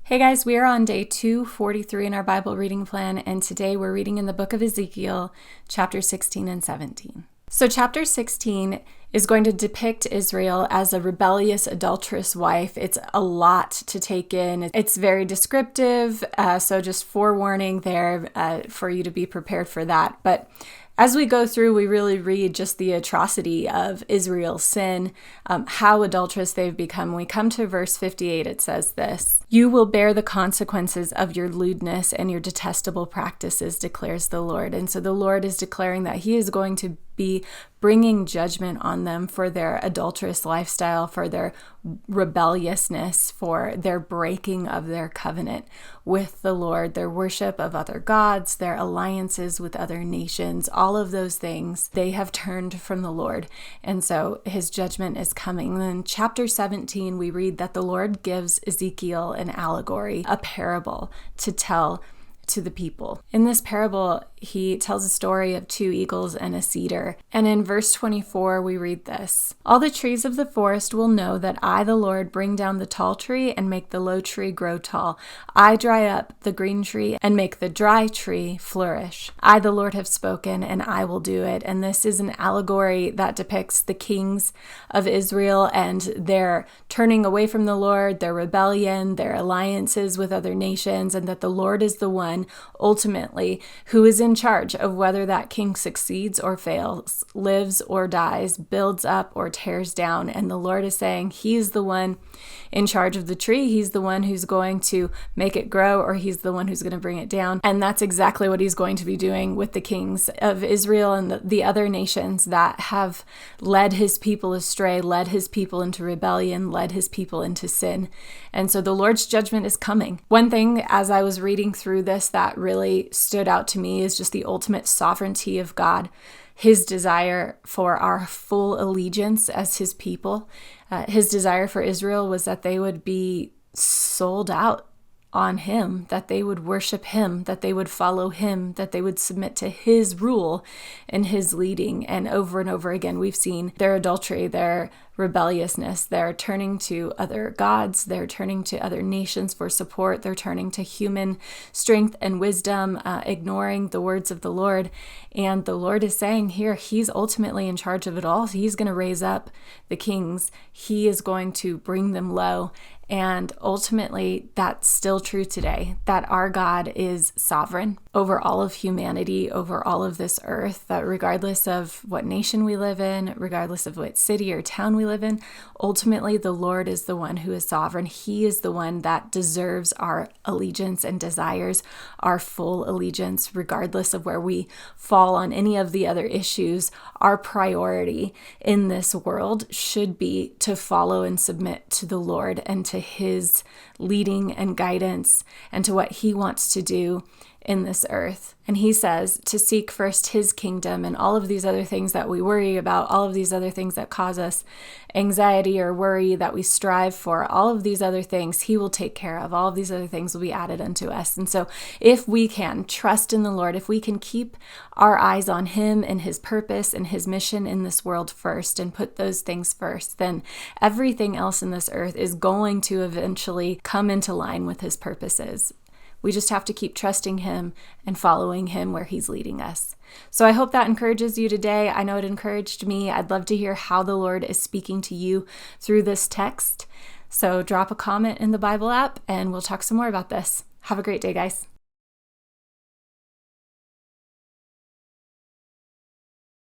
Hey guys, we are on day 243 in our Bible reading plan, and today we're reading in the book of Ezekiel, chapter 16 and 17. So chapter 16 is going to depict Israel as a rebellious, adulterous wife. It's a lot to take in. It's very descriptive, so just forewarning there for you to be prepared for that. But as we go through, we really read just the atrocity of Israel's sin, how adulterous they've become. When we come to verse 58, it says this: "You will bear the consequences of your lewdness and your detestable practices, declares the Lord." And so the Lord is declaring that he is going to be bringing judgment on them for their adulterous lifestyle, for their rebelliousness, for their breaking of their covenant with the Lord, their worship of other gods, their alliances with other nations, all of those things. They have turned from the Lord, and so his judgment is coming. And in chapter 17, we read that the Lord gives Ezekiel an allegory, a parable to tell to the people. In this parable, he tells a story of two eagles and a cedar. And in verse 24, we read this: "All the trees of the forest will know that I, the Lord, bring down the tall tree and make the low tree grow tall. I dry up the green tree and make the dry tree flourish. I, the Lord, have spoken, and I will do it." And this is an allegory that depicts the kings of Israel and their turning away from the Lord, their rebellion, their alliances with other nations, and that the Lord is the one ultimately who is in charge of whether that king succeeds or fails, lives or dies, builds up or tears down. And the Lord is saying he's the one in charge of the tree. He's the one who's going to make it grow, or he's the one who's going to bring it down. And that's exactly what he's going to be doing with the kings of Israel and the other nations that have led his people astray, led his people into rebellion, led his people into sin. And so the Lord's judgment is coming. One thing as I was reading through this that really stood out to me is just the ultimate sovereignty of God. His desire for our full allegiance as his people. His desire for Israel was that they would be sold out on him, that they would worship him, that they would follow him, that they would submit to his rule and his leading. And over again, we've seen their adultery, their rebelliousness. They're turning to other gods. They're turning to other nations for support. They're turning to human strength and wisdom, ignoring the words of the Lord. And the Lord is saying here, he's ultimately in charge of it all. He's going to raise up the kings. He is going to bring them low. And ultimately, that's still true today, that our God is sovereign over all of humanity, over all of this earth, that regardless of what nation we live in, regardless of what city or town we live in, ultimately the Lord is the one who is sovereign. He is the one that deserves our allegiance and desires our full allegiance, regardless of where we fall on any of the other issues. Our priority in this world should be to follow and submit to the Lord and to his leading and guidance and to what he wants to do in this earth. And he says to seek first his kingdom, and all of these other things that we worry about, all of these other things that cause us anxiety or worry that we strive for, all of these other things he will take care of. All of these other things will be added unto us. And so if we can trust in the Lord, if we can keep our eyes on him and his purpose and his mission in this world first and put those things first, then everything else in this earth is going to eventually come into line with his purposes. We just have to keep trusting him and following him where he's leading us. So I hope that encourages you today. I know it encouraged me. I'd love to hear how the Lord is speaking to you through this text. So drop a comment in the Bible app and we'll talk some more about this. Have a great day, guys.